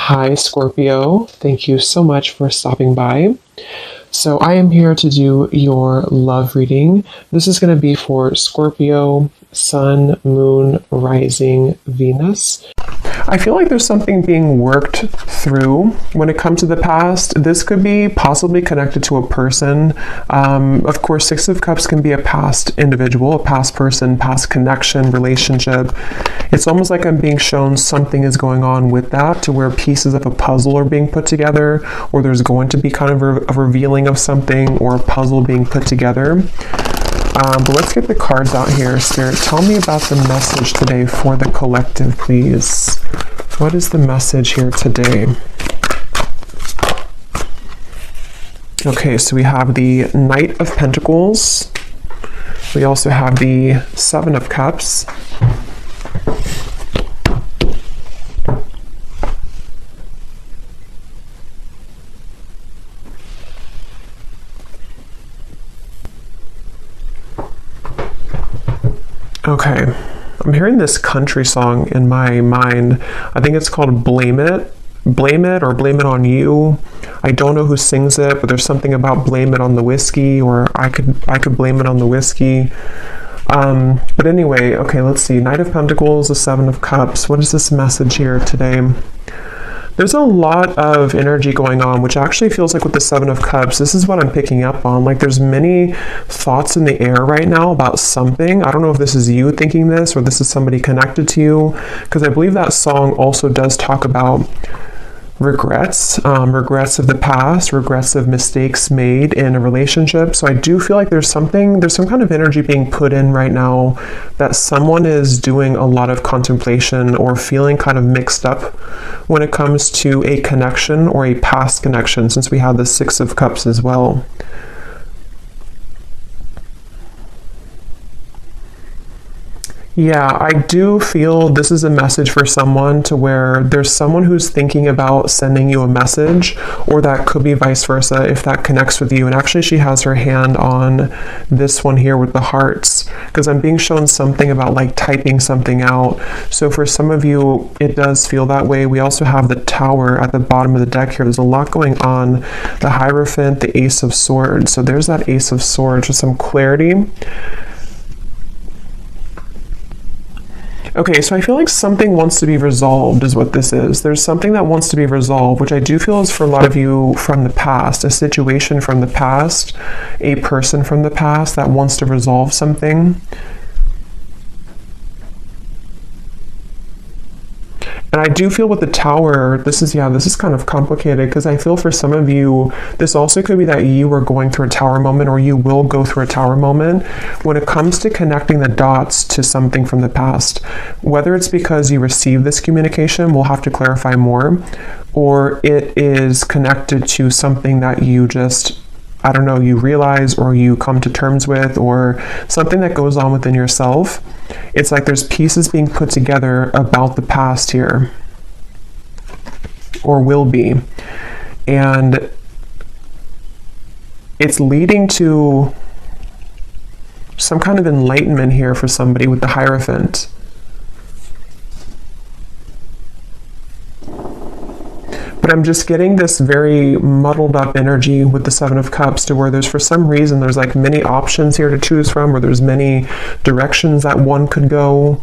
Hi, Scorpio. Thank you so much for stopping by. So, I am here to do your love reading. This is going to be for Scorpio, Sun, Moon, Rising, Venus. I feel like there's something being worked through when it comes to the past. This could be possibly connected to a person. Of course, Six of Cups can be a past individual, a past person, past connection, relationship. It's almost like I'm being shown something is going on with that, to where pieces of a puzzle are being put together, or there's going to be kind of a revealing of something, or a puzzle being put together. But let's get the cards out here. Spirit, tell me about the message today for the collective, please. What is the message here today? Okay, so we have the Knight of Pentacles. We also have the Seven of Cups. Okay, I'm hearing this country song in my mind. I think it's called Blame It. Blame It or Blame It on You. I don't know who sings it, but there's something about blame it on the whiskey, or I could blame it on the whiskey. But anyway, okay, let's see. Knight of Pentacles, the Seven of Cups. What is this message here today? There's a lot of energy going on, which actually feels like with the Seven of Cups, this is what I'm picking up on. Like there's many thoughts in the air right now about something. I don't know if this is you thinking this or this is somebody connected to you, because I believe that song also does talk about regrets, regrets of the past, regrets of mistakes made in a relationship. So I do feel like there's some kind of energy being put in right now that someone is doing a lot of contemplation or feeling kind of mixed up when it comes to a connection or a past connection, since we have the Six of Cups as well. Yeah, I do feel this is a message for someone, to where there's someone who's thinking about sending you a message, or that could be vice versa if that connects with you. And actually she has her hand on this one here with the hearts, because I'm being shown something about like typing something out. So for some of you, it does feel that way. We also have the Tower at the bottom of the deck here. There's a lot going on. The Hierophant, the Ace of Swords. So there's that Ace of Swords with some clarity. Okay, so I feel like something wants to be resolved is what this is. There's something that wants to be resolved, which I do feel is for a lot of you from the past, a situation from the past, a person from the past that wants to resolve something. And I do feel with the Tower, this is kind of complicated, because I feel for some of you, this also could be that you are going through a Tower moment, or you will go through a Tower moment when it comes to connecting the dots to something from the past. Whether it's because you received this communication, we'll have to clarify more, or it is connected to something that you just, I don't know, you realize or you come to terms with, or something that goes on within yourself. It's like there's pieces being put together about the past here, or will be. And it's leading to some kind of enlightenment here for somebody with the Hierophant. But I'm just getting this very muddled up energy with the Seven of Cups, to where there's, for some reason, there's like many options here to choose from, or there's many directions that one could go.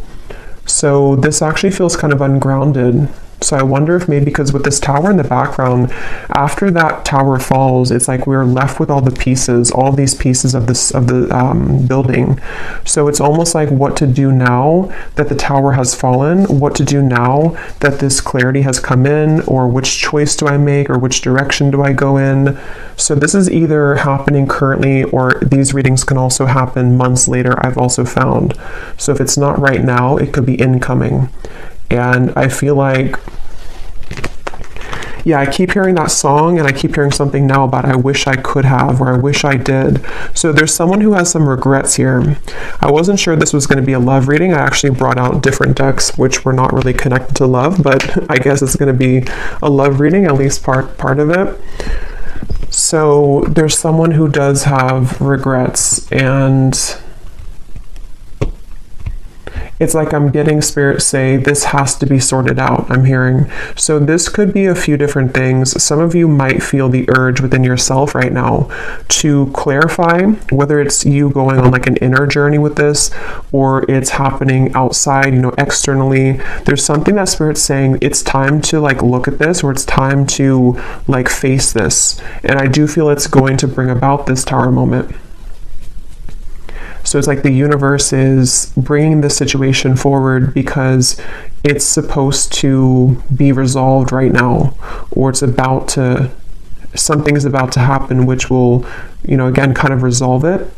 So this actually feels kind of ungrounded. So I wonder if maybe because with this Tower in the background, after that Tower falls, it's like we're left with all these pieces of the building. So it's almost like what to do now that the Tower has fallen, what to do now that this clarity has come in, or which choice do I make, or which direction do I go in. So this is either happening currently, or these readings can also happen months later, I've also found. So if it's not right now, it could be incoming. And I feel like, yeah, I keep hearing that song, and I keep hearing something now about I wish I could have, or I wish I did. So there's someone who has some regrets here. I wasn't sure this was going to be a love reading. I actually brought out different decks which were not really connected to love, but I guess it's going to be a love reading, at least part of it. So there's someone who does have regrets, and It's like I'm getting Spirit say this has to be sorted out, I'm hearing. So this could be a few different things. Some of you might feel the urge within yourself right now to clarify whether it's you going on like an inner journey with this, or it's happening outside, externally. There's something that Spirit's saying it's time to like look at this, or it's time to like face this. And I do feel it's going to bring about this Tower moment. So it's like the universe is bringing this situation forward because it's supposed to be resolved right now, or something's about to happen, which will, again, kind of resolve it.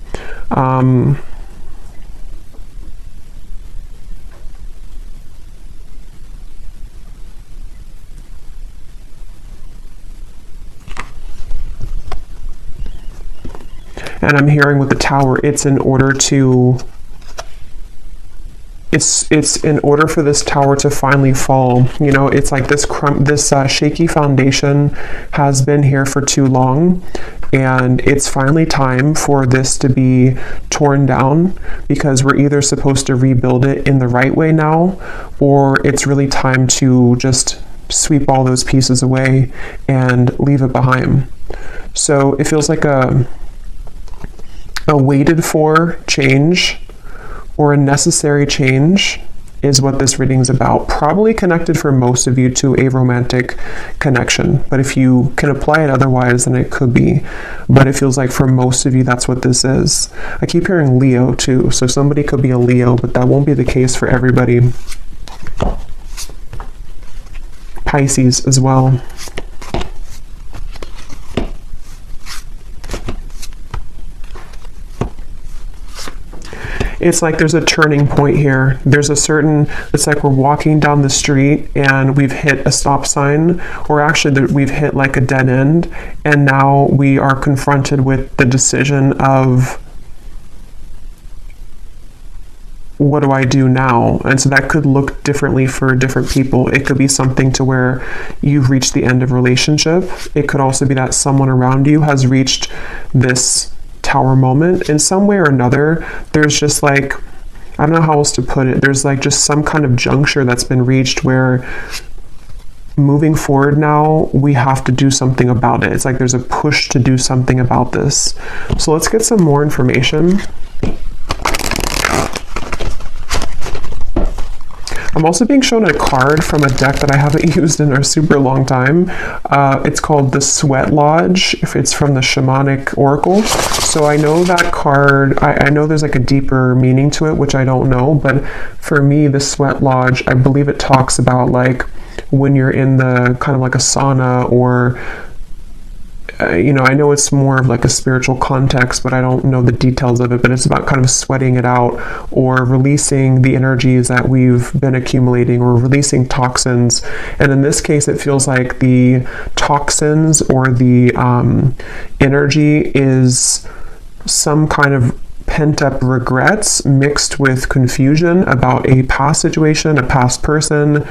And I'm hearing with the Tower, it's in order for this Tower to finally fall. It's like this shaky foundation has been here for too long, and it's finally time for this to be torn down, because we're either supposed to rebuild it in the right way now, or it's really time to just sweep all those pieces away and leave it behind. So it feels like a waited for change, or a necessary change, is what this reading's about. Probably connected for most of you to a romantic connection, but if you can apply it otherwise, then it could be. But it feels like for most of you, that's what this is. I keep hearing Leo too, so somebody could be a Leo, but that won't be the case for everybody. Pisces as well. It's like there's a turning point here. It's like we're walking down the street and we've hit a stop sign, or actually we've hit like a dead end, and now we are confronted with the decision of, what do I do now? And so that could look differently for different people. It could be something to where you've reached the end of a relationship. It could also be that someone around you has reached this Tower moment in some way or another. There's just like, I don't know how else to put it. There's like just some kind of juncture that's been reached where moving forward now, we have to do something about it. It's like there's a push to do something about this. So let's get some more information. I'm also being shown a card from a deck that I haven't used in a super long time. It's called the Sweat Lodge, if it's from the Shamanic Oracle. So I know that card, I know there's like a deeper meaning to it, which I don't know, but for me, the Sweat Lodge, I believe it talks about like when you're in the kind of like a sauna, or I know it's more of like a spiritual context, but I don't know the details of it, but it's about kind of sweating it out, or releasing the energies that we've been accumulating, or releasing toxins. And in this case, it feels like the toxins, or the energy, is some kind of pent-up regrets mixed with confusion about a past situation, a past person.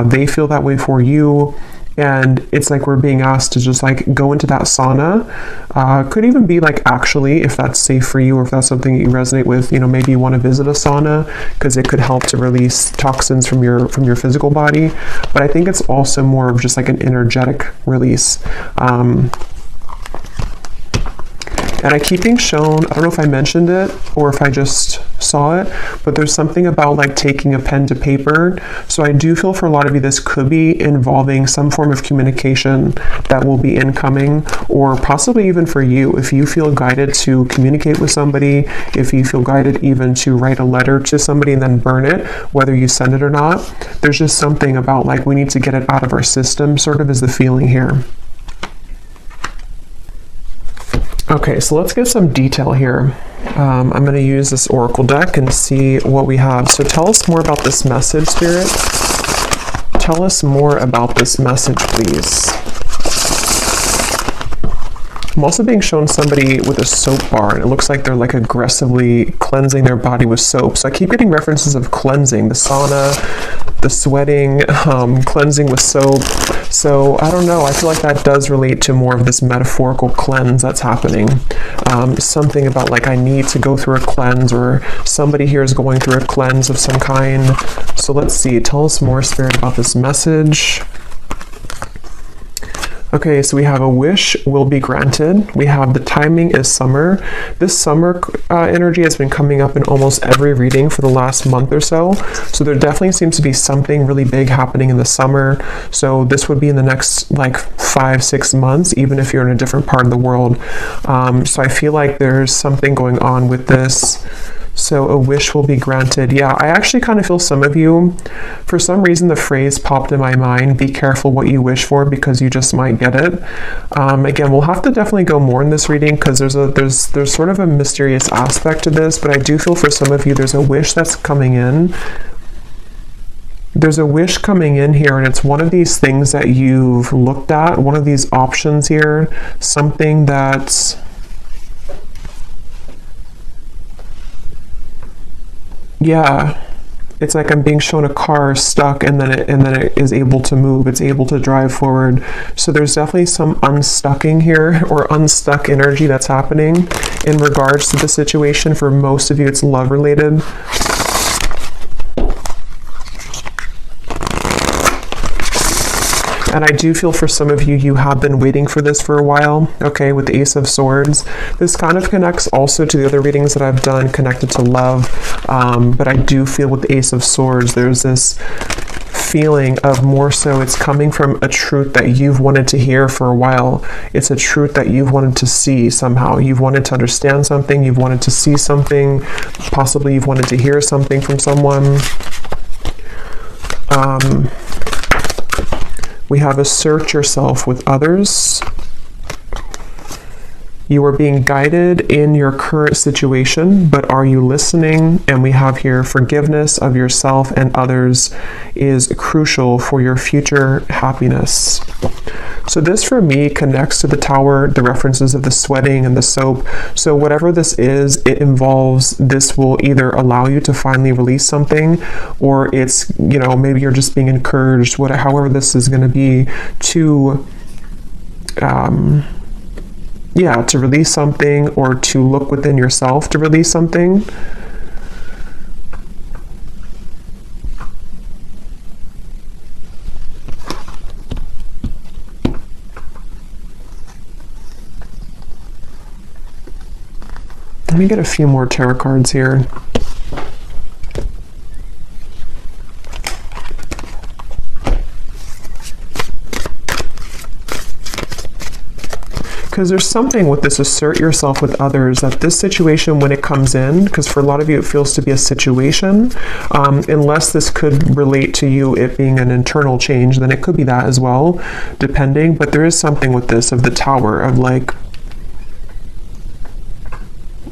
They feel that way for you. And it's like we're being asked to just like go into that sauna. Could even be like, actually, if that's safe for you, or if that's something that you resonate with, maybe you want to visit a sauna, because it could help to release toxins from your physical body. But I think it's also more of just like an energetic release. And I keep being shown, I don't know if I mentioned it or if I just saw it, but there's something about like taking a pen to paper. So I do feel for a lot of you, this could be involving some form of communication that will be incoming, or possibly even for you, if you feel guided to communicate with somebody, if you feel guided even to write a letter to somebody and then burn it, whether you send it or not. There's just something about like we need to get it out of our system, sort of is the feeling here. Okay, so let's get some detail here. I'm going to use this oracle deck and see what we have. So tell us more about this message, Spirit. Tell us more about this message, please. I'm also being shown somebody with a soap bar, and it looks like they're like aggressively cleansing their body with soap. So I keep getting references of cleansing, the sauna, the sweating, cleansing with soap. So I don't know, I feel like that does relate to more of this metaphorical cleanse that's happening. Something about like I need to go through a cleanse, or somebody here is going through a cleanse of some kind. So let's see, tell us more, Spirit, about this message. Okay, so we have a wish will be granted. We have the timing is summer. This summer energy has been coming up in almost every reading for the last month or so. So there definitely seems to be something really big happening in the summer. So this would be in the next like 5-6 months, even if you're in a different part of the world. So I feel like there's something going on with this. So a wish will be granted. Yeah, I actually kind of feel some of you, for some reason the phrase popped in my mind, be careful what you wish for because you just might get it. Again, we'll have to definitely go more in this reading because there's sort of a mysterious aspect to this, but I do feel for some of you there's a wish that's coming in. There's a wish coming in here, and it's one of these things that you've looked at, one of these options here, something that's... Yeah, it's like I'm being shown a car stuck, and then it is able to move. It's able to drive forward. So there's definitely some unstucking here, or unstuck energy that's happening in regards to the situation. For most of you, it's love related. And I do feel for some of you, you have been waiting for this for a while, okay, with the Ace of Swords. This kind of connects also to the other readings that I've done connected to love, but I do feel with the Ace of Swords, there's this feeling of more so it's coming from a truth that you've wanted to hear for a while. It's a truth that you've wanted to see somehow. You've wanted to understand something, you've wanted to see something, possibly you've wanted to hear something from someone. We have assert yourself with others. You are being guided in your current situation, but are you listening? And we have here forgiveness of yourself and others is crucial for your future happiness. So this for me connects to the Tower, the references of the sweating and the soap. So whatever this is, it involves, this will either allow you to finally release something, or it's, you know, maybe you're just being encouraged, however this is going to be, to to release something, or to look within yourself to release something. Let me get a few more tarot cards here. Because there's something with this assert yourself with others, that this situation, when it comes in, because for a lot of you it feels to be a situation, unless this could relate to you, it being an internal change, then it could be that as well, depending. But there is something with this of the Tower, of like,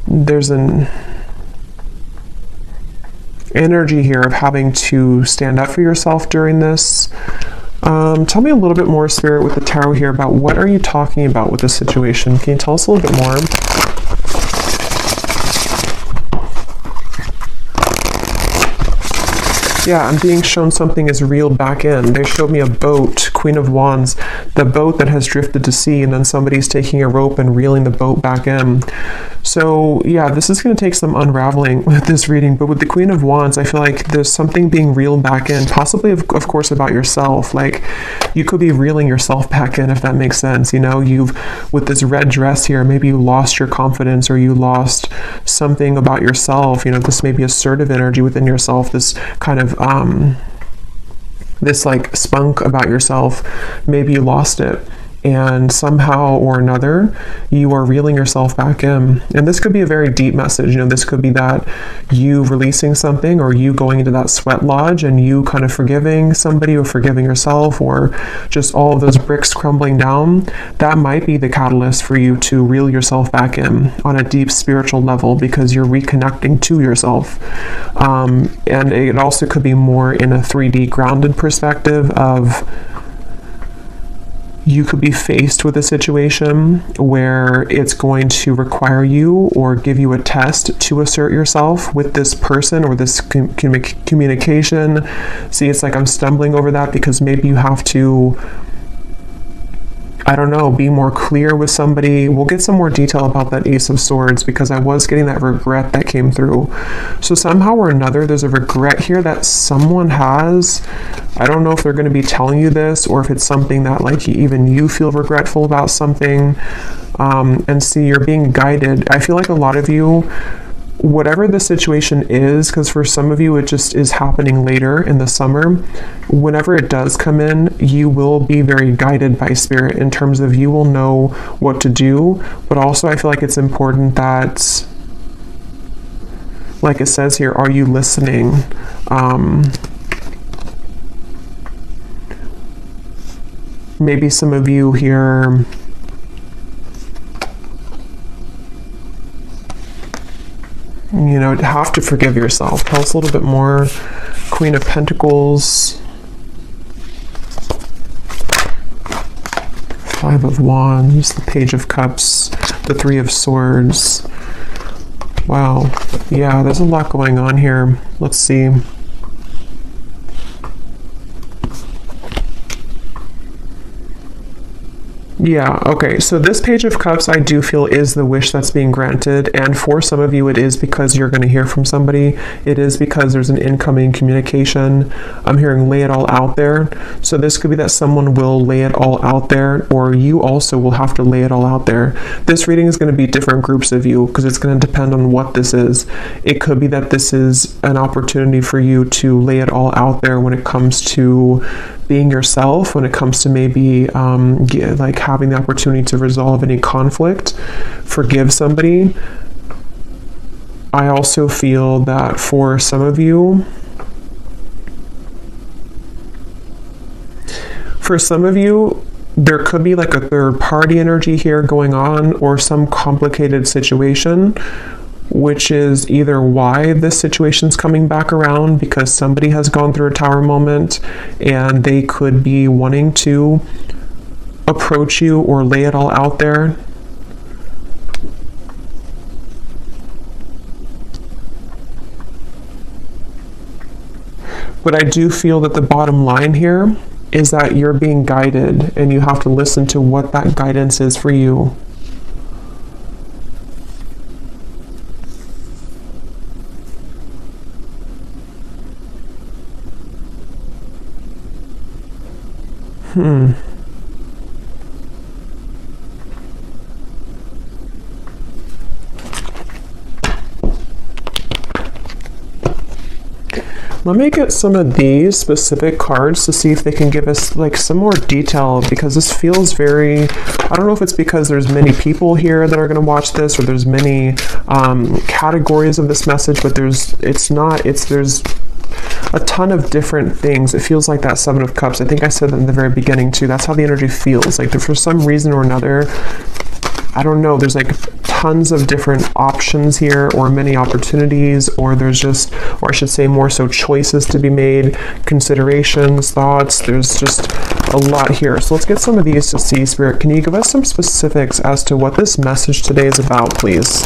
there's an energy here of having to stand up for yourself during this. Tell me a little bit more, Spirit, with the Tarot here about what are you talking about with this situation? Can you tell us a little bit more? Yeah, I'm being shown something is reeled back in. They showed me a boat, Queen of Wands, the boat that has drifted to sea, and then somebody's taking a rope and reeling the boat back in. So yeah, this is going to take some unraveling with this reading, but with the Queen of Wands, I feel like there's something being reeled back in, possibly of course about yourself. Like you could be reeling yourself back in, if that makes sense. You know, with this red dress here, maybe you lost your confidence, or you lost something about yourself. You know, this may be assertive energy within yourself, this kind of this like spunk about yourself. Maybe you lost it, and somehow or another you are reeling yourself back in. And this could be a very deep message. You know, this could be that you releasing something, or you going into that sweat lodge and you kind of forgiving somebody, or forgiving yourself, or just all of those bricks crumbling down. That might be the catalyst for you to reel yourself back in on a deep spiritual level, because you're reconnecting to yourself. And it also could be more in a 3D grounded perspective of you could be faced with a situation where it's going to require you or give you a test to assert yourself with this person or this communication. See, it's like I'm stumbling over that because maybe you have to, I don't know, be more clear with somebody. We'll get some more detail about that Ace of Swords because I was getting that regret that came through. So somehow or another, there's a regret here that someone has. I don't know if they're going to be telling you this or if it's something that like even you feel regretful about something. And see, you're being guided. I feel like a lot of you, whatever the situation is, because for some of you it just is happening later in the summer, whenever it does come in, you will be very guided by spirit in terms of you will know what to do. But also I feel like it's important that, like it says here, are you listening? Maybe some of you here, you know, have to forgive yourself. Tell us a little bit more. Queen of Pentacles, Five of Wands, the Page of Cups, the Three of Swords. Wow. Yeah, there's a lot going on here. Let's see. Yeah, okay, so this Page of Cups I do feel is the wish that's being granted, and for some of you it is because you're going to hear from somebody. It is because there's an incoming communication. I'm hearing lay it all out there. So this could be that someone will lay it all out there, or you also will have to lay it all out there. This reading is going to be different groups of you because it's going to depend on what this is. It could be that this is an opportunity for you to lay it all out there when it comes to being yourself, when it comes to maybe like having the opportunity to resolve any conflict, forgive somebody. I also feel that for some of you, there could be like a third party energy here going on, or some complicated situation, which is either why this situation's coming back around, because somebody has gone through a Tower moment and they could be wanting to approach you or lay it all out there. But I do feel that the bottom line here is that you're being guided and you have to listen to what that guidance is for you. Let me get some of these specific cards to see if they can give us like some more detail, because this feels very, I don't know if it's because there's many people here that are going to watch this, or there's many categories of this message, but there's a ton of different things. It feels like that Seven of Cups. I think I said that in the very beginning too. That's how the energy feels. Like for some reason or another, I don't know, there's like tons of different options here, or many opportunities, or there's just, or I should say more so choices to be made, considerations, thoughts. There's just a lot here. So let's get some of these to see. Spirit, can you give us some specifics as to what this message today is about, please?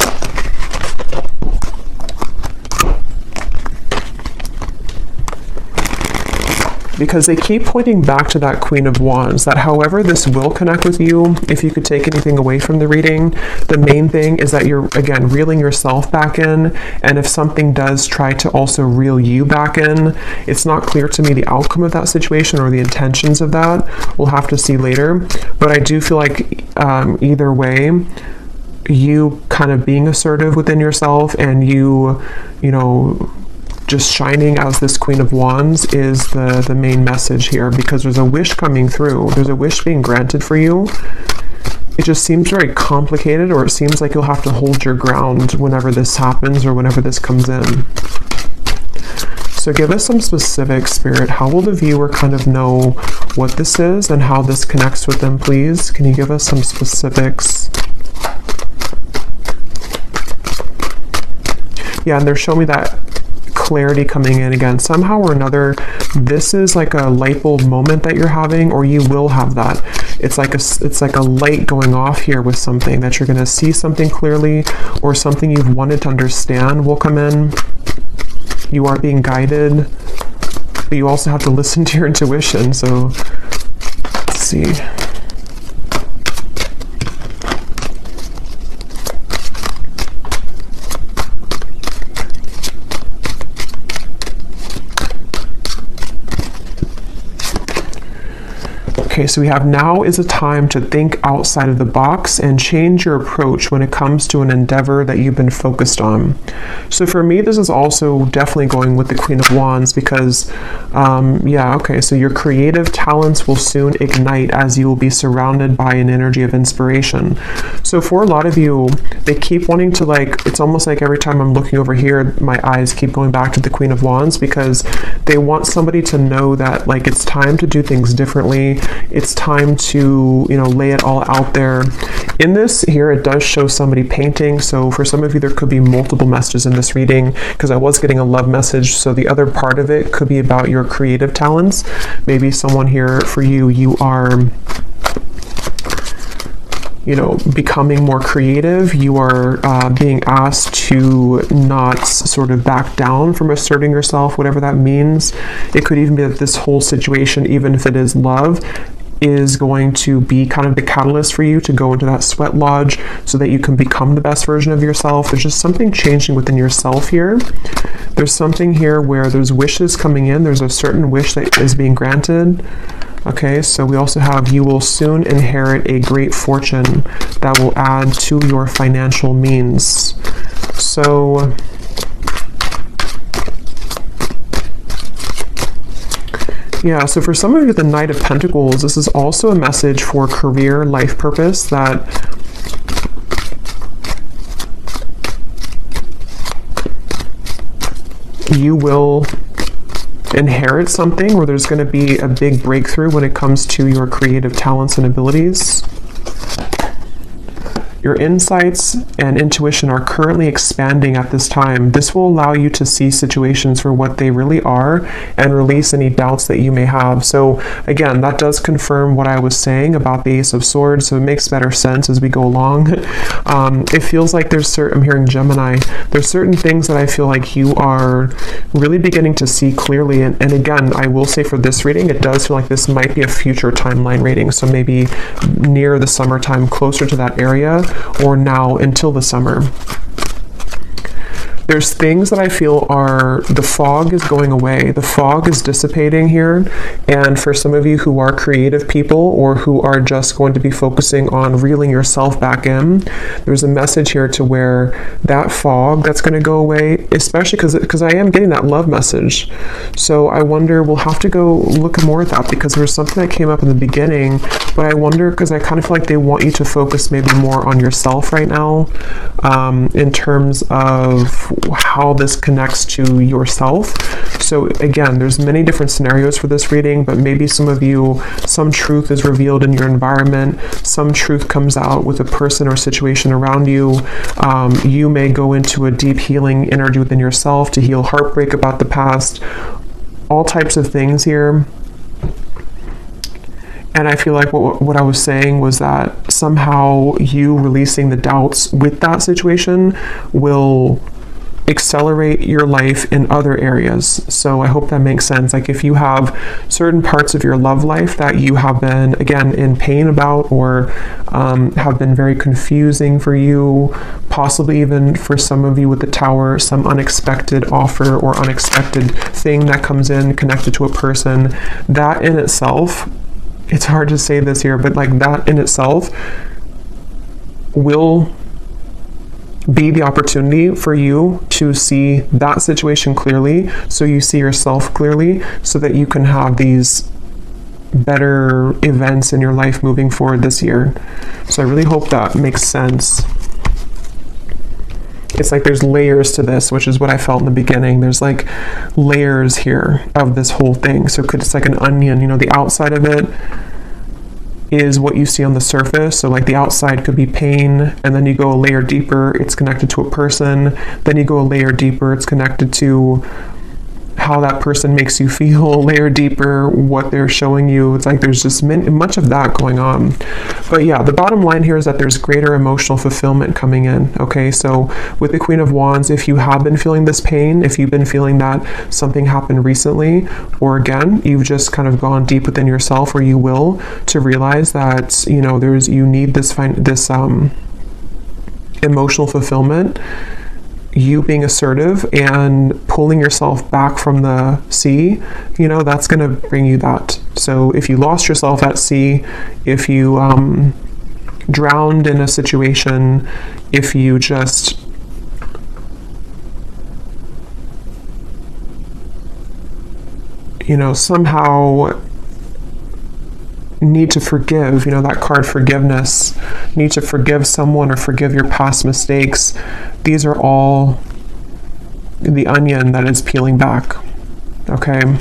Because they keep pointing back to that Queen of Wands, that however this will connect with you, if you could take anything away from the reading, the main thing is that you're, again, reeling yourself back in, and if something does try to also reel you back in, it's not clear to me the outcome of that situation or the intentions of that. We'll have to see later, but I do feel like either way, you kind of being assertive within yourself and you know, just shining as this Queen of Wands is the main message here, because there's a wish coming through. There's a wish being granted for you. It just seems very complicated, or it seems like you'll have to hold your ground whenever this happens or whenever this comes in. So give us some specific, Spirit. How will the viewer kind of know what this is and how this connects with them, please? Can you give us some specifics? Yeah, and they're showing me that clarity coming in again. Somehow or another, this is like a light bulb moment that you're having, or you will have that. it's like a light going off here with something, that you're going to see something clearly, or something you've wanted to understand will come in. You are being guided, but you also have to listen to your intuition. So let's see. Okay, so we have now is a time to think outside of the box and change your approach when it comes to an endeavor that you've been focused on. So for me, this is also definitely going with the Queen of Wands, because, so your creative talents will soon ignite as you will be surrounded by an energy of inspiration. So for a lot of you, they keep wanting to, like, it's almost like every time I'm looking over here, my eyes keep going back to the Queen of Wands, because they want somebody to know that, like, it's time to do things differently. It's time to, lay it all out there. In this here, it does show somebody painting. So for some of you, there could be multiple messages in this reading, because I was getting a love message. So the other part of it could be about your creative talents. Maybe someone here, for you, you are, becoming more creative. You are being asked to not sort of back down from asserting yourself, whatever that means. It could even be that this whole situation, even if it is love, is going to be kind of the catalyst for you to go into that sweat lodge so that you can become the best version of yourself. There's just something changing within yourself here. There's something here where there's wishes coming in. There's a certain wish that is being granted. Okay, so we also have, you will soon inherit a great fortune that will add to your financial means. So yeah, so for some of you, the Knight of Pentacles, this is also a message for career, life purpose, that you will inherit something where there's going to be a big breakthrough when it comes to your creative talents and abilities. Your insights and intuition are currently expanding at this time. This will allow you to see situations for what they really are and release any doubts that you may have. So again, that does confirm what I was saying about the Ace of Swords, so it makes better sense as we go along. It feels like I'm hearing Gemini, there's certain things that I feel like you are really beginning to see clearly. And again, I will say for this reading, it does feel like this might be a future timeline reading. So maybe near the summertime, closer to that area, or now until the summer. There's things that I feel the fog is going away. The fog is dissipating here. And for some of you who are creative people, or who are just going to be focusing on reeling yourself back in, there's a message here to where that fog, that's going to go away, especially because I am getting that love message. So I wonder, we'll have to go look more at that, because there was something that came up in the beginning, but I wonder, because I kind of feel like they want you to focus maybe more on yourself right now, in terms of how this connects to yourself. So again, there's many different scenarios for this reading, but maybe some of you, some truth is revealed in your environment, some truth comes out with a person or situation around you. You may go into a deep healing energy within yourself to heal heartbreak about the past, all types of things here. And I feel like what I was saying was that somehow you releasing the doubts with that situation will accelerate your life in other areas. So I hope that makes sense. Like if you have certain parts of your love life that you have been, again, in pain about, or have been very confusing for you, possibly even for some of you with the Tower, some unexpected offer or unexpected thing that comes in connected to a person, that in itself, it's hard to say this here, but like that in itself will be the opportunity for you to see that situation clearly, so you see yourself clearly, so that you can have these better events in your life moving forward this year. So I really hope that makes sense. It's like there's layers to this, which is what I felt in the beginning. There's like layers here of this whole thing. So it's like an onion, the outside of it is what you see on the surface. So like the outside could be pain, and then you go a layer deeper, it's connected to a person. Then you go a layer deeper, it's connected to how that person makes you feel, layer deeper what they're showing you. It's like there's just much of that going on. But yeah, the bottom line here is that there's greater emotional fulfillment coming in. Okay, so with the Queen of Wands, if you have been feeling this pain, if you've been feeling that something happened recently, or again, you've just kind of gone deep within yourself, or you will, to realize that, you know, you need this emotional fulfillment, you being assertive and pulling yourself back from the sea, you know, that's going to bring you that. So if you lost yourself at sea, if you drowned in a situation, if you just somehow need to forgive, that card forgiveness, need to forgive someone or forgive your past mistakes. These are all the onion that is peeling back. Okay.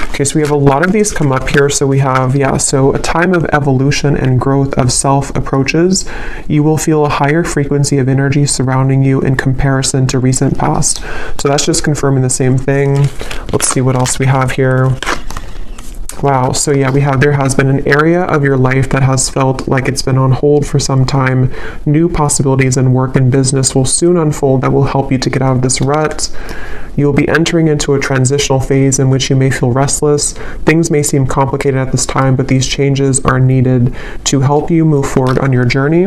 Okay, so we have a lot of these come up here. So we have, so a time of evolution and growth of self approaches. You will feel a higher frequency of energy surrounding you in comparison to recent past. So that's just confirming the same thing. Let's see what else we have here. Wow, so yeah, there has been an area of your life that has felt like it's been on hold for some time. New possibilities in work and business will soon unfold that will help you to get out of this rut. You'll be entering into a transitional phase in which you may feel restless. Things may seem complicated at this time, but these changes are needed to help you move forward on your journey.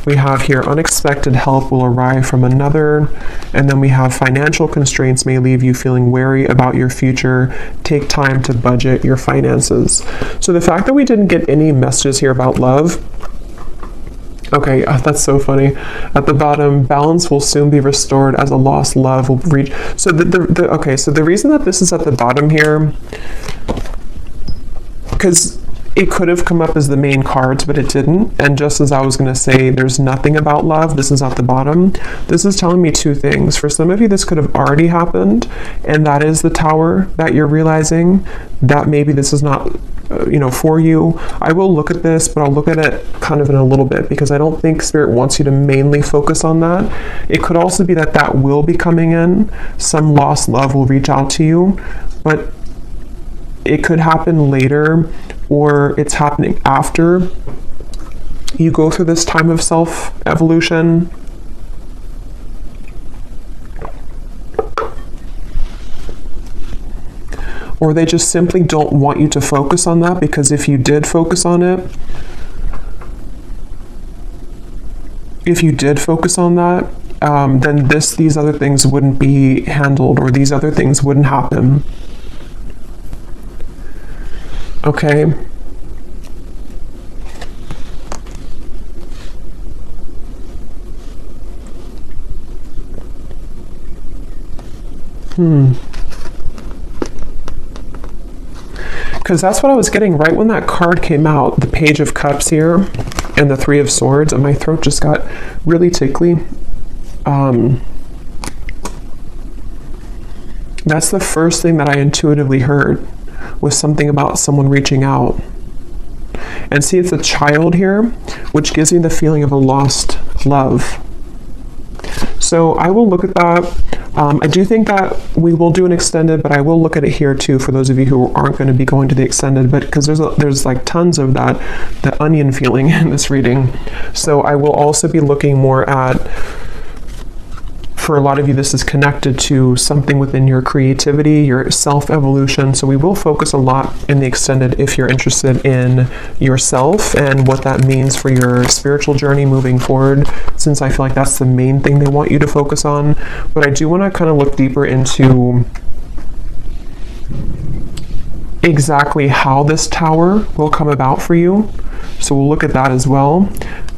We have here unexpected help will arrive from another, and then we have financial constraints may leave you feeling wary about your future. Take time to budget your finances. So the fact that we didn't get any messages here about love, okay, that's so funny. At the bottom, balance will soon be restored as a lost love will reach. So so the reason that this is at the bottom here, because it could have come up as the main cards, but it didn't. And just as I was going to say, there's nothing about love, this is at the bottom. This is telling me two things. For some of you, this could have already happened, and that is the Tower that you're realizing that maybe this is not, for you. I will look at this, but I'll look at it kind of in a little bit, because I don't think Spirit wants you to mainly focus on that. It could also be that will be coming in. Some lost love will reach out to you, but it could happen later, or it's happening after you go through this time of self-evolution. Or they just simply don't want you to focus on that, because if you did focus on it, then these other things wouldn't be handled, or these other things wouldn't happen. Okay. Because that's what I was getting right when that card came out, the Page of Cups here and the Three of Swords, and my throat just got really tickly. That's the first thing that I intuitively heard, was something about someone reaching out. And see, it's a child here, which gives me the feeling of a lost love. So I will look at that. I do think that we will do an extended, but I will look at it here too, for those of you who aren't going to be going to the extended, but because there's like tons of the onion feeling in this reading. So I will also be looking more at, for a lot of you, this is connected to something within your creativity, your self-evolution. So we will focus a lot in the extended if you're interested in yourself and what that means for your spiritual journey moving forward, since I feel like that's the main thing they want you to focus on. But I do want to kind of look deeper into exactly how this Tower will come about for you. So we'll look at that as well.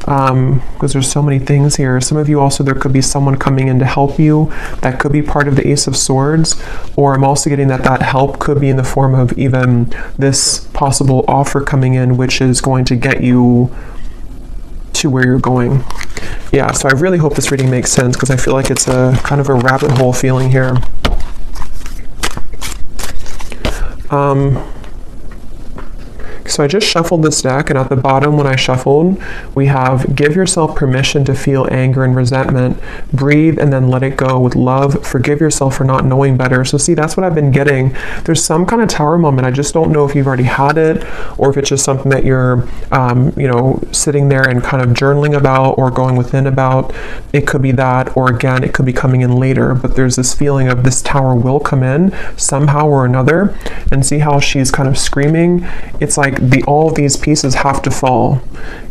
Because there's so many things here. Some of you also, there could be someone coming in to help you. That could be part of the Ace of Swords. Or I'm also getting that help could be in the form of even this possible offer coming in, which is going to get you to where you're going. Yeah, so I really hope this reading makes sense, because I feel like it's a kind of a rabbit hole feeling here. So I just shuffled this deck, and at the bottom when I shuffled, we have give yourself permission to feel anger and resentment, breathe and then let it go with love, forgive yourself for not knowing better. So see, that's what I've been getting. There's some kind of Tower moment. I just don't know if you've already had it or if it's just something that you're, sitting there and kind of journaling about or going within about. It could be that, or again, it could be coming in later, but there's this feeling of this Tower will come in somehow or another. And see how she's kind of screaming. It's like all of these pieces have to fall.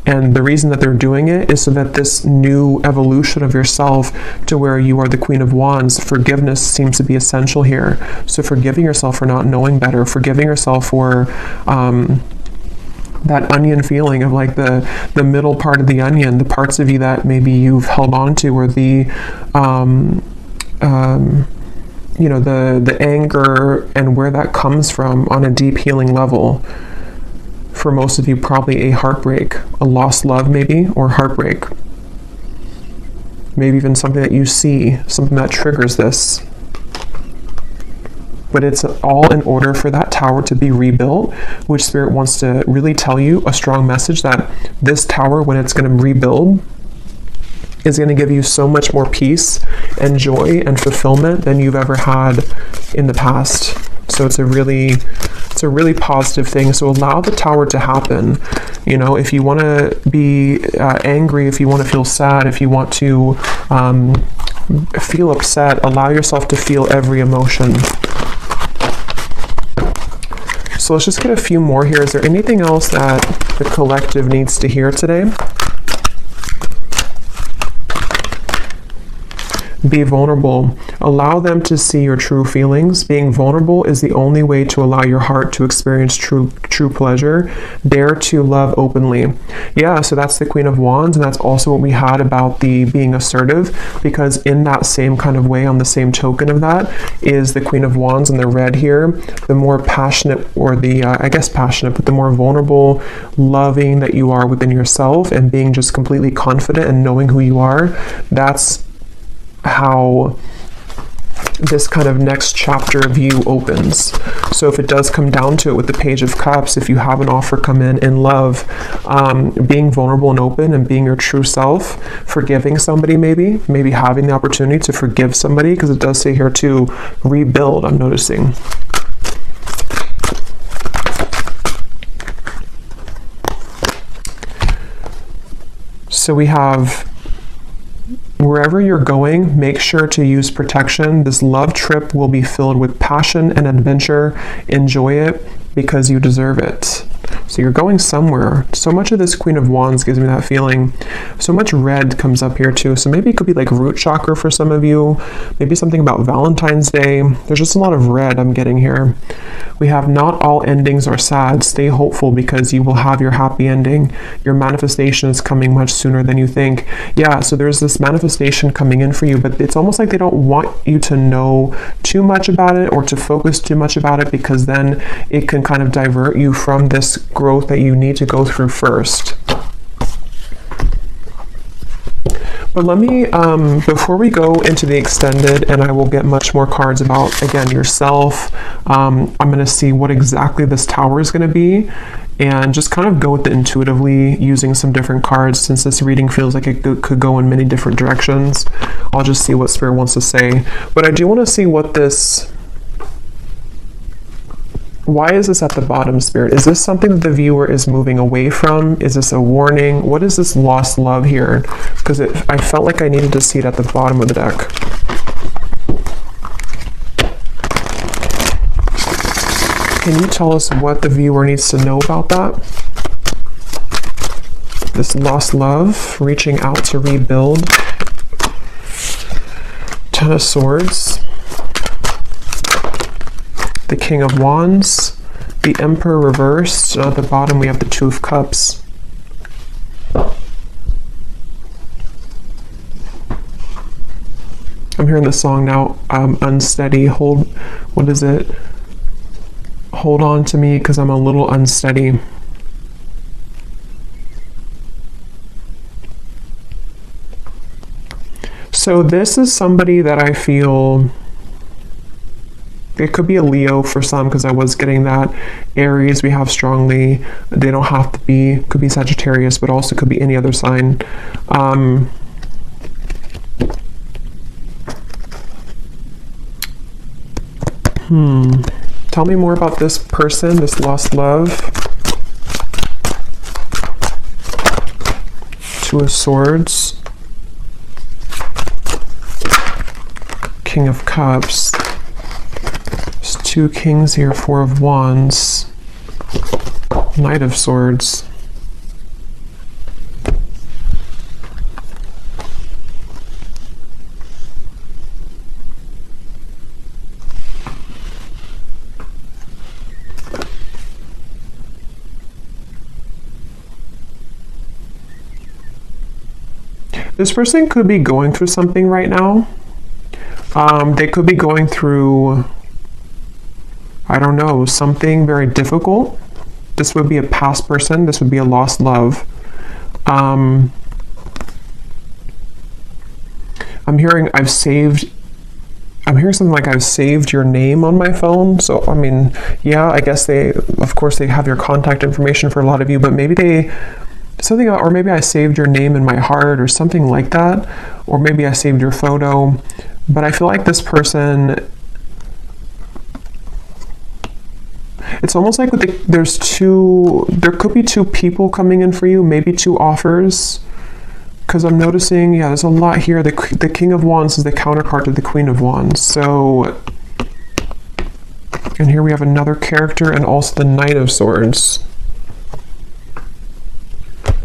And the reason that they're doing it is so that this new evolution of yourself to where you are the Queen of Wands, forgiveness seems to be essential here. So forgiving yourself for not knowing better, forgiving yourself for that onion feeling of like the middle part of the onion, the parts of you that maybe you've held on to, or the the anger and where that comes from on a deep healing level. For most of you, probably a heartbreak, a lost love maybe, or heartbreak. Maybe even something that you see, something that triggers this. But it's all in order for that Tower to be rebuilt, which Spirit wants to really tell you a strong message that this Tower, when it's going to rebuild, is going to give you so much more peace and joy and fulfillment than you've ever had in the past. So it's a really positive thing. So allow the Tower to happen. If you want to be angry, if you want to feel sad, if you want to feel upset, allow yourself to feel every emotion. So let's just get a few more here. Is there anything else that the collective needs to hear today? Be vulnerable. Allow them to see your true feelings. Being vulnerable is the only way to allow your heart to experience true pleasure. Dare to love openly. Yeah, so that's the Queen of Wands, and that's also what we had about the being assertive, because in that same kind of way, on the same token of that, is the Queen of Wands in the red here. The more passionate, or passionate, but the more vulnerable, loving that you are within yourself, and being just completely confident and knowing who you are, that's how this kind of next chapter of you opens. So if it does come down to it with the Page of Cups, if you have an offer come in love, being vulnerable and open and being your true self, forgiving somebody, maybe having the opportunity to forgive somebody, because it does say here to rebuild, I'm noticing. So we have, wherever you're going, make sure to use protection. This love trip will be filled with passion and adventure. Enjoy it because you deserve it. So you're going somewhere. So much of this Queen of Wands gives me that feeling. So much red comes up here too. So maybe it could be like root chakra for some of you. Maybe something about Valentine's Day. There's just a lot of red I'm getting here. We have not all endings are sad. Stay hopeful because you will have your happy ending. Your manifestation is coming much sooner than you think. Yeah, so there's this manifestation coming in for you, but it's almost like they don't want you to know too much about it or to focus too much about it, because then it can kind of divert you from this growth that you need to go through first. But let me, before we go into the extended, and I will get much more cards about, again, yourself, I'm going to see what exactly this Tower is going to be, and just kind of go with it intuitively using some different cards, since this reading feels like it could go in many different directions. I'll just see what Spirit wants to say. But I do want to see what this... Why is this at the bottom, Spirit? Is this something that the viewer is moving away from? Is this a warning? What is this lost love here? Because I felt like I needed to see it at the bottom of the deck. Can you tell us what the viewer needs to know about that? This lost love, reaching out to rebuild. Ten of Swords. The King of Wands, the Emperor reversed, and at the bottom we have the Two of Cups. I'm hearing the song now, unsteady, what is it? Hold on to me because I'm a little unsteady. So this is somebody that I feel It could be a Leo for some, because I was getting that. Aries we have strongly. They don't have to be, could be Sagittarius, but also could be any other sign. Tell me more about this person, this lost love. Two of Swords. King of Cups. There's two Kings here, Four of Wands. Knight of Swords. This person could be going through something right now. They could be going through, I don't know, something very difficult. This would be a past person. This would be a lost love. I'm hearing something like I've saved your name on my phone. So, I mean, yeah, I guess of course they have your contact information for a lot of you, but maybe or maybe I saved your name in my heart or something like that. Or maybe I saved your photo. But I feel like this person, it's almost like there could be two people coming in for you, maybe two offers. Because I'm noticing, yeah, there's a lot here. The King of Wands is the counterpart to the Queen of Wands. So, and here we have another character and also the Knight of Swords.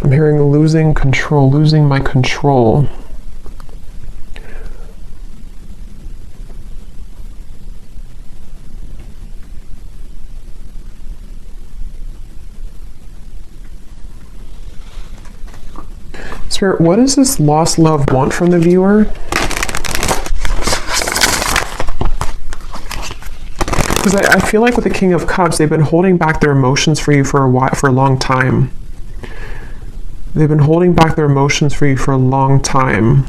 I'm hearing losing control, losing my control. Spirit, what does this lost love want from the viewer? Because I feel like with the King of Cups, they've been holding back their emotions for you for a long time. They've been holding back their emotions for you for a long time.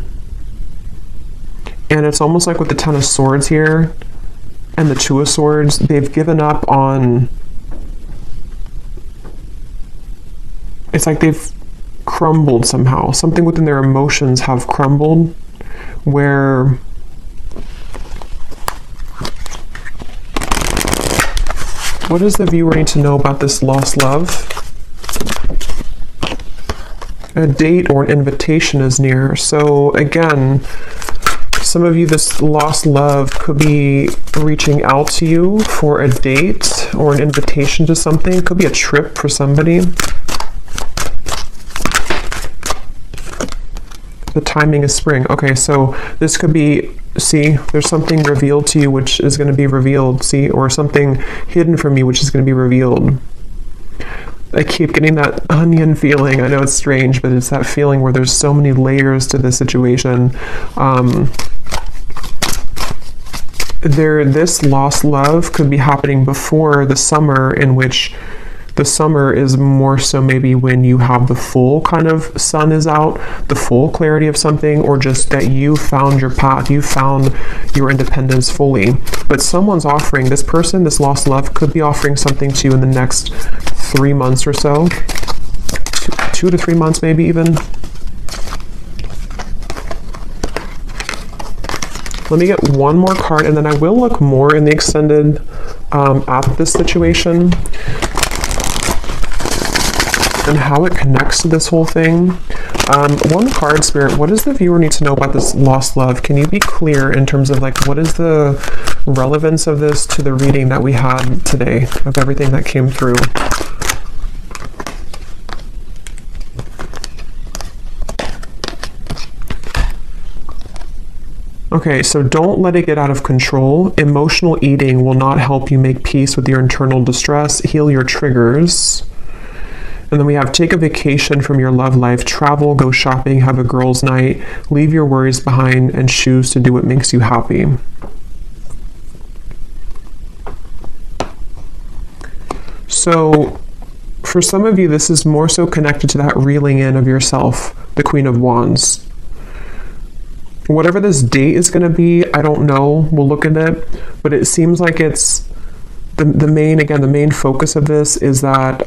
And it's almost like with the Ten of Swords here and the Two of Swords, they've given up on... It's like they've crumbled somehow. Something within their emotions have crumbled, where what does the viewer need to know about this lost love? A date or an invitation is near. So again, some of you, this lost love could be reaching out to you for a date or an invitation to something. It could be a trip for somebody. The timing is spring. Okay, so this could be, see, there's something revealed to you which is going to be revealed, see, or something hidden from you which is going to be revealed. I keep getting that onion feeling. I know it's strange, but it's that feeling where there's so many layers to the situation. This lost love could be happening before the summer, in which the summer is more so maybe when you have the full kind of sun is out, the full clarity of something, or just that you found your path, you found your independence fully. But someone's offering, this person, this lost love, could be offering something to you in the next 3 months or so. 2 to 3 months maybe even. Let me get one more card, and then I will look more in the extended at this situation and how it connects to this whole thing. One card, Spirit, what does the viewer need to know about this lost love? Can you be clear in terms of like, what is the relevance of this to the reading that we had today, of everything that came through? Okay, so don't let it get out of control. Emotional eating will not help you make peace with your internal distress, heal your triggers. And then we have take a vacation from your love life, travel, go shopping, have a girls' night, leave your worries behind, and choose to do what makes you happy. So for some of you, this is more so connected to that reeling in of yourself, the Queen of Wands. Whatever this date is going to be, I don't know. We'll look at it. But it seems like it's the main focus of this is that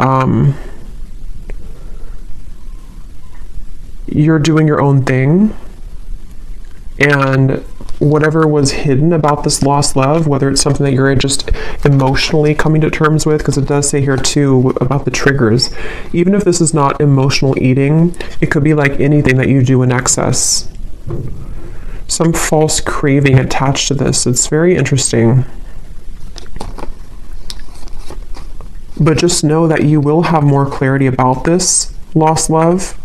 you're doing your own thing. And whatever was hidden about this lost love, whether it's something that you're just emotionally coming to terms with, because it does say here too about the triggers. Even if this is not emotional eating, it could be like anything that you do in excess. Some false craving attached to this. It's very interesting. But just know that you will have more clarity about this lost love.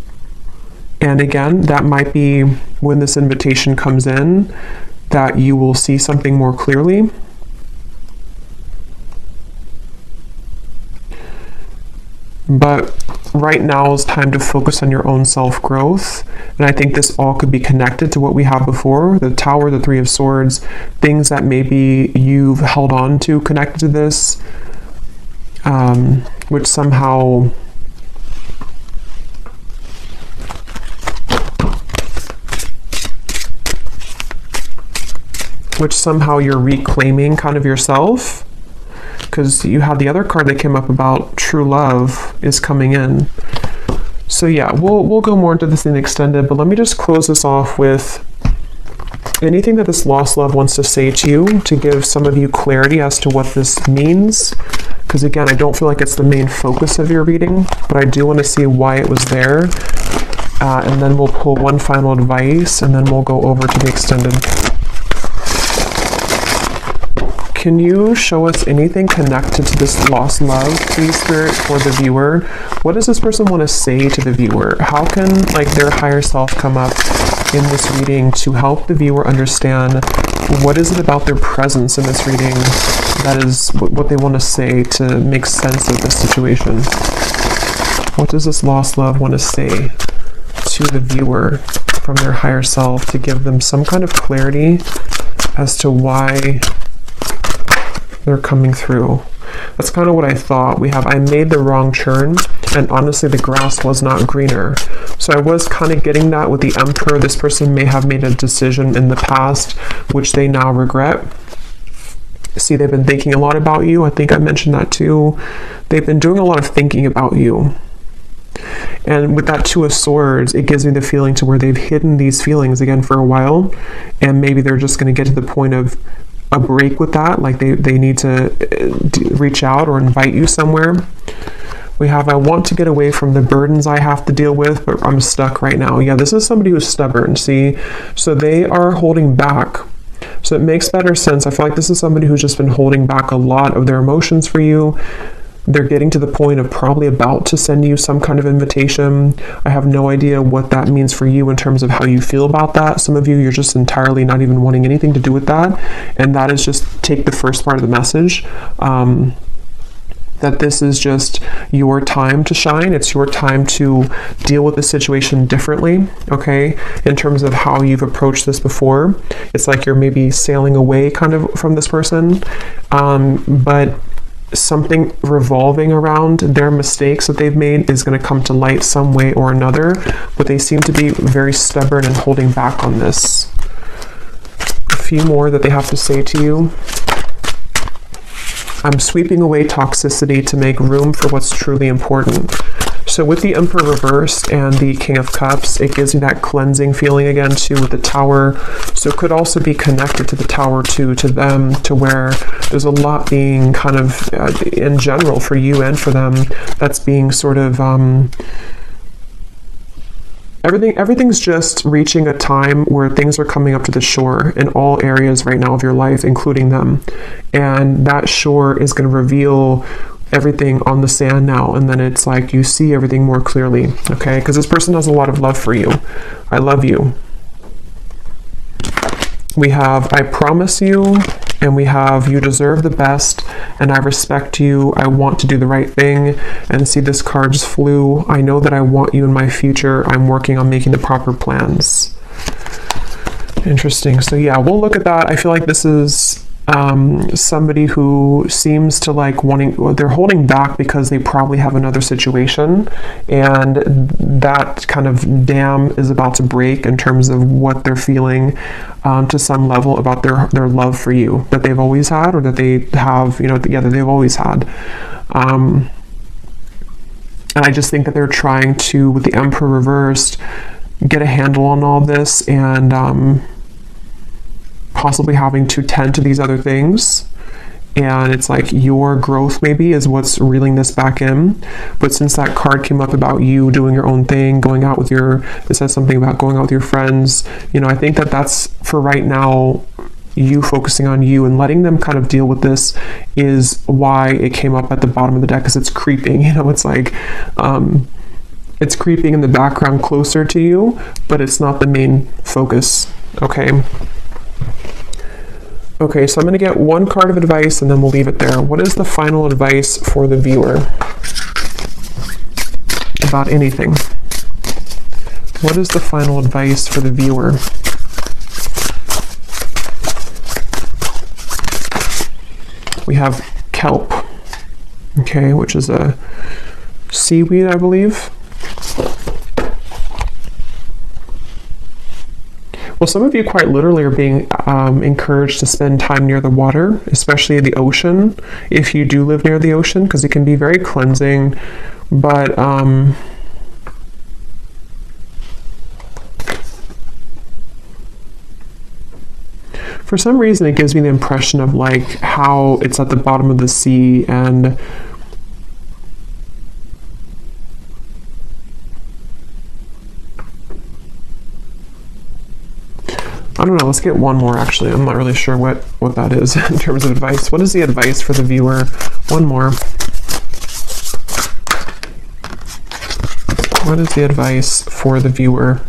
And again, that might be when this invitation comes in, that you will see something more clearly. But right now is time to focus on your own self-growth. And I think this all could be connected to what we have before, the Tower, the Three of Swords, things that maybe you've held on to connected to this, which somehow you're reclaiming kind of yourself, because you have the other card that came up about true love is coming in. So yeah, we'll go more into this in extended, but let me just close this off with anything that this lost love wants to say to you, to give some of you clarity as to what this means. Because again, I don't feel like it's the main focus of your reading, but I do want to see why it was there. And then we'll pull one final advice, and then we'll go over to the extended. Can you show us anything connected to this lost love, please, Spirit, for the viewer? What does this person want to say to the viewer? How can their higher self come up in this reading to help the viewer understand what is it about their presence in this reading that is what they want to say to make sense of this situation? What does this lost love want to say to the viewer from their higher self to give them some kind of clarity as to why they're coming through? That's kind of what I thought. We have, I made the wrong turn, and honestly the grass was not greener. So I was kind of getting that with the Emperor. This person may have made a decision in the past which they now regret. See, they've been thinking a lot about you. I think I mentioned that too. They've been doing a lot of thinking about you. And with that Two of Swords, it gives me the feeling to where they've hidden these feelings again for a while, and maybe they're just going to get to the point of a break with that, like they need to reach out or invite you somewhere. We have, I want to get away from the burdens I have to deal with, but I'm stuck right now. Yeah, this is somebody who's stubborn, see? So they are holding back. So it makes better sense. I feel like this is somebody who's just been holding back a lot of their emotions for you. They're getting to the point of probably about to send you some kind of invitation. I have no idea what that means for you in terms of how you feel about that. Some of you, you're just entirely not even wanting anything to do with that. And that is just take the first part of the message. That this is just your time to shine. It's your time to deal with the situation differently, okay? In terms of how you've approached this before. It's like you're maybe sailing away kind of from this person. But something revolving around their mistakes that they've made is going to come to light some way or another, but they seem to be very stubborn and holding back on this. A few more that they have to say to you. I'm sweeping away toxicity to make room for what's truly important. So with the Emperor reversed and the King of Cups, it gives me that cleansing feeling again too with the Tower. So it could also be connected to the Tower too, to them, to where there's a lot being kind of in general for you and for them that's being sort of everything's just reaching a time where things are coming up to the shore in all areas right now of your life, including them. And that shore is going to reveal everything on the sand now, and then it's like you see everything more clearly, okay? Because this person has a lot of love for you. I love you. We have, I promise you, and we have, you deserve the best, and I respect you. I want to do the right thing. And see, this card just flew. I know that I want you in my future. I'm working on making the proper plans. Interesting. So yeah, we'll look at that. I feel like this is somebody who seems to like they're holding back because they probably have another situation, and that kind of dam is about to break in terms of what they're feeling to some level about their love for you that they've always had, or that they have, that they've always had. And I just think that they're trying to, with the Emperor reversed, get a handle on all this, and possibly having to tend to these other things. And it's like your growth maybe is what's reeling this back in. But since that card came up about you doing your own thing, it says something about going out with your friends, I think that that's, for right now, you focusing on you and letting them kind of deal with this is why it came up at the bottom of the deck, because it's creeping. It's like it's creeping in the background closer to you, but it's not the main focus. Okay, so I'm going to get one card of advice and then we'll leave it there. What is the final advice for the viewer about anything? What is the final advice for the viewer? We have kelp, okay, which is a seaweed, I believe. Well, some of you quite literally are being encouraged to spend time near the water, especially the ocean, if you do live near the ocean, because it can be very cleansing. But for some reason, it gives me the impression of like how it's at the bottom of the sea, and I don't know, let's get one more actually. I'm not really sure what that is in terms of advice. What is the advice for the viewer? One more. What is the advice for the viewer?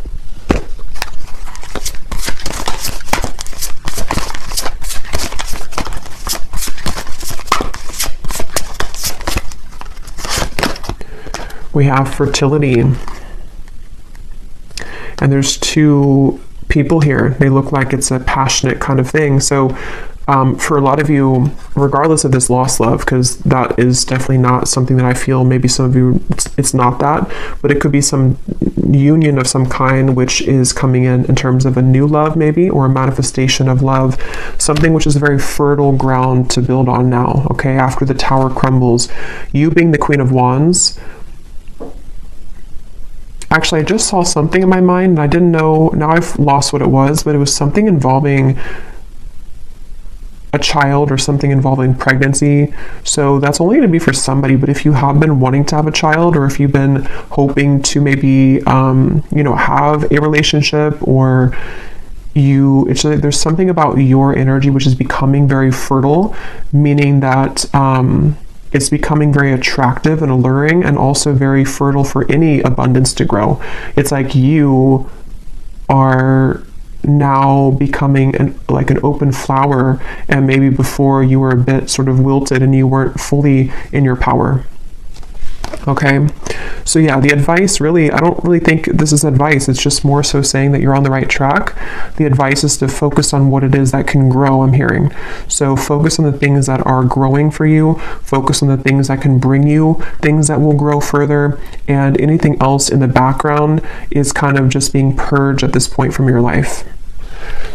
We have fertility. And there's two people here. They look like it's a passionate kind of thing. So for a lot of you, regardless of this lost love, because that is definitely not something that I feel, maybe some of you, it's not that, but it could be some union of some kind which is coming in terms of a new love maybe, or a manifestation of love, something which is a very fertile ground to build on now, okay, after the tower crumbles. You being the Queen of Wands, actually, I just saw something in my mind, and I didn't know, now I've lost what it was, but it was something involving a child or something involving pregnancy. So that's only going to be for somebody, but if you have been wanting to have a child, or if you've been hoping to maybe, have a relationship, or it's like there's something about your energy which is becoming very fertile, meaning that, it's becoming very attractive and alluring, and also very fertile for any abundance to grow. It's like you are now becoming like an open flower, and maybe before you were a bit sort of wilted and you weren't fully in your power. Okay, so yeah, the advice really, I don't really think this is advice. It's just more so saying that you're on the right track. The advice is to focus on what it is that can grow, I'm hearing. So focus on the things that are growing for you. Focus on the things that can bring you things that will grow further. And anything else in the background is kind of just being purged at this point from your life.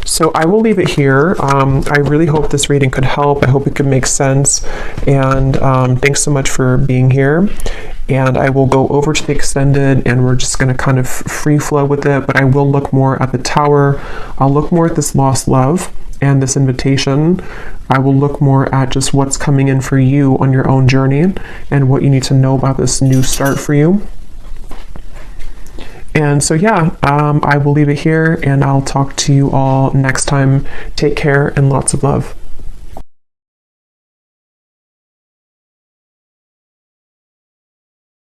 So I will leave it here. I really hope this reading could help. I hope it could make sense. And thanks so much for being here. And I will go over to the extended, and we're just going to kind of free flow with it. But I will look more at the tower. I'll look more at this lost love and this invitation. I will look more at just what's coming in for you on your own journey, and what you need to know about this new start for you. And so, yeah, I will leave it here, and I'll talk to you all next time. Take care and lots of love.